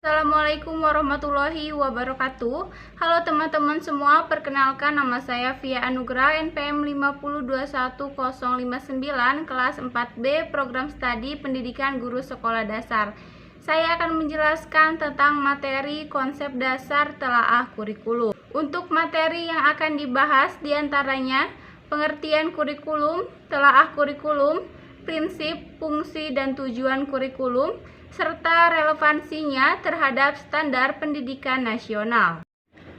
Assalamualaikum warahmatullahi wabarakatuh. Halo teman-teman semua, perkenalkan nama saya Via Anugrah, NPM 5021059, kelas 4B, Program Studi Pendidikan Guru Sekolah Dasar. Saya akan menjelaskan tentang materi konsep dasar telaah kurikulum. Untuk materi yang akan dibahas diantaranya pengertian kurikulum, telaah kurikulum, prinsip, fungsi, dan tujuan kurikulum, serta relevansinya terhadap standar pendidikan nasional.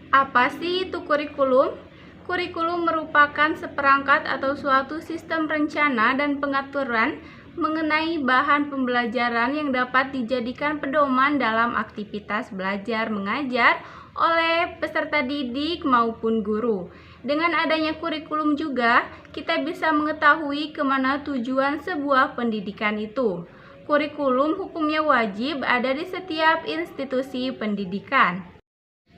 Apa sih itu kurikulum? Kurikulum merupakan seperangkat atau suatu sistem rencana dan pengaturan mengenai bahan pembelajaran yang dapat dijadikan pedoman dalam aktivitas belajar mengajar oleh peserta didik maupun guru. Dengan adanya kurikulum juga, kita bisa mengetahui kemana tujuan sebuah pendidikan itu. Kurikulum hukumnya wajib ada di setiap institusi pendidikan.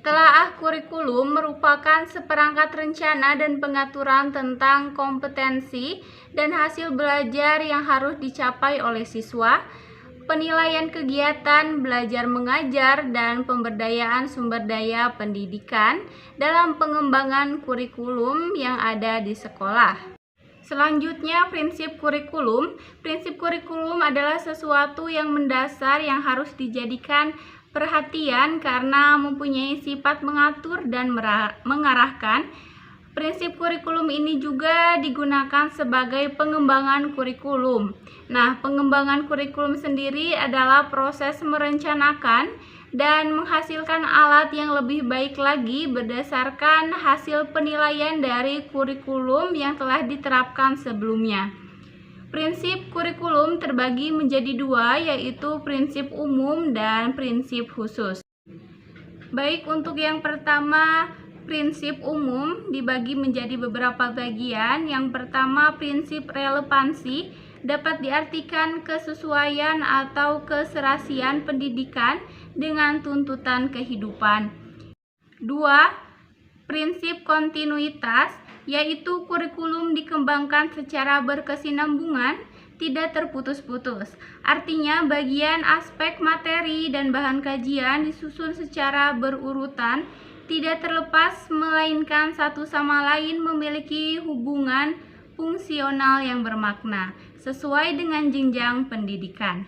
Telaah kurikulum merupakan seperangkat rencana dan pengaturan tentang kompetensi dan hasil belajar yang harus dicapai oleh siswa, penilaian kegiatan belajar mengajar, dan pemberdayaan sumber daya pendidikan dalam pengembangan kurikulum yang ada di sekolah. Selanjutnya, prinsip kurikulum. Prinsip kurikulum adalah sesuatu yang mendasar yang harus dijadikan perhatian karena mempunyai sifat mengatur dan mengarahkan. Prinsip kurikulum ini juga digunakan sebagai pengembangan kurikulum. Nah, pengembangan kurikulum sendiri adalah proses merencanakan dan menghasilkan alat yang lebih baik lagi berdasarkan hasil penilaian dari kurikulum yang telah diterapkan sebelumnya. Prinsip kurikulum terbagi menjadi dua, yaitu prinsip umum dan prinsip khusus. Baik, untuk yang pertama, prinsip umum dibagi menjadi beberapa bagian. Yang pertama, prinsip relevansi dapat diartikan kesesuaian atau keserasian pendidikan dengan tuntutan kehidupan. 2. Prinsip kontinuitas, yaitu kurikulum dikembangkan secara berkesinambungan, tidak terputus-putus. Artinya, bagian aspek materi dan bahan kajian disusun secara berurutan, tidak terlepas melainkan satu sama lain memiliki hubungan fungsional yang bermakna sesuai dengan jenjang pendidikan.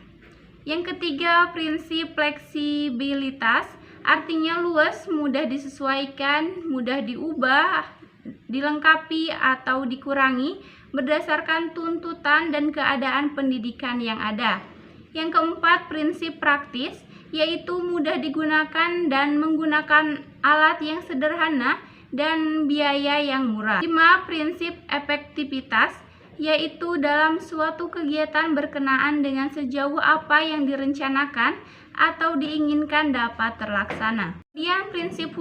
Yang ketiga, prinsip fleksibilitas, artinya luas, mudah disesuaikan, mudah diubah, dilengkapi atau dikurangi berdasarkan tuntutan dan keadaan pendidikan yang ada. Yang keempat, prinsip praktis, yaitu mudah digunakan dan menggunakan alat yang sederhana dan biaya yang murah. 5. Prinsip efektivitas, yaitu dalam suatu kegiatan berkenaan dengan sejauh apa yang direncanakan atau diinginkan dapat terlaksana. Kemudian prinsip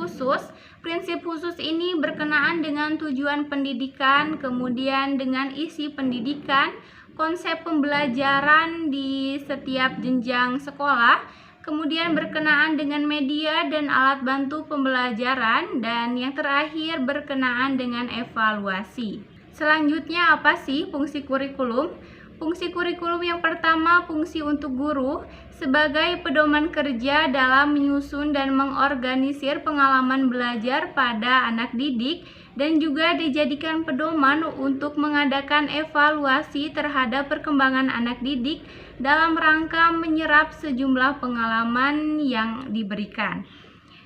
khusus ini berkenaan dengan tujuan pendidikan, kemudian dengan isi pendidikan, konsep pembelajaran di setiap jenjang sekolah, kemudian berkenaan dengan media dan alat bantu pembelajaran, dan yang terakhir berkenaan dengan evaluasi. Selanjutnya, apa sih fungsi kurikulum? Fungsi kurikulum yang pertama, fungsi untuk guru sebagai pedoman kerja dalam menyusun dan mengorganisir pengalaman belajar pada anak didik, dan juga dijadikan pedoman untuk mengadakan evaluasi terhadap perkembangan anak didik dalam rangka menyerap sejumlah pengalaman yang diberikan.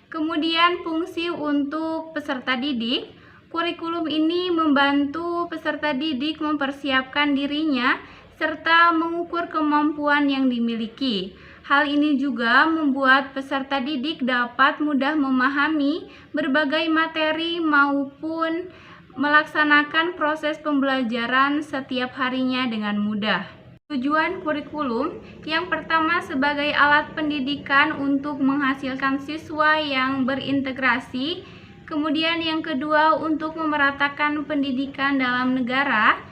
Kemudian fungsi untuk peserta didik. Kurikulum ini membantu peserta didik mempersiapkan dirinya serta mengukur kemampuan yang dimiliki. Hal ini juga membuat peserta didik dapat mudah memahami berbagai materi maupun melaksanakan proses pembelajaran setiap harinya dengan mudah. Tujuan kurikulum yang pertama sebagai alat pendidikan untuk menghasilkan siswa yang berintegrasi. Kemudian yang kedua, untuk memeratakan pendidikan dalam negara.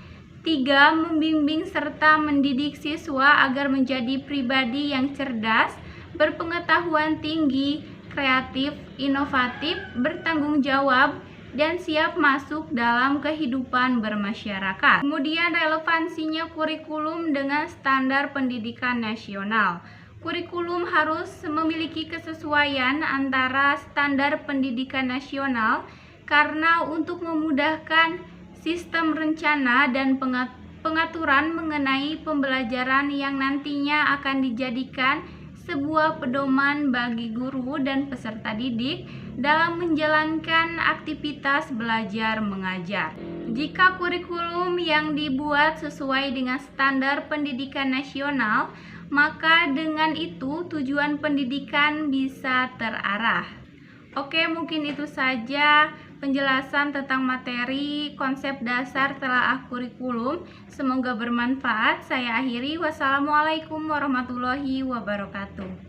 3. Membimbing serta mendidik siswa agar menjadi pribadi yang cerdas, berpengetahuan tinggi, kreatif, inovatif, bertanggung jawab, dan siap masuk dalam kehidupan bermasyarakat. Kemudian relevansinya kurikulum dengan standar pendidikan nasional. Kurikulum harus memiliki kesesuaian antara standar pendidikan nasional karena untuk memudahkan sistem rencana dan pengaturan mengenai pembelajaran yang nantinya akan dijadikan sebuah pedoman bagi guru dan peserta didik dalam menjalankan aktivitas belajar mengajar. Jika kurikulum yang dibuat sesuai dengan standar pendidikan nasional, maka dengan itu tujuan pendidikan bisa terarah. Oke, mungkin itu saja penjelasan tentang materi konsep dasar telaah kurikulum. Semoga bermanfaat. Saya akhiri. Wassalamualaikum warahmatullahi wabarakatuh.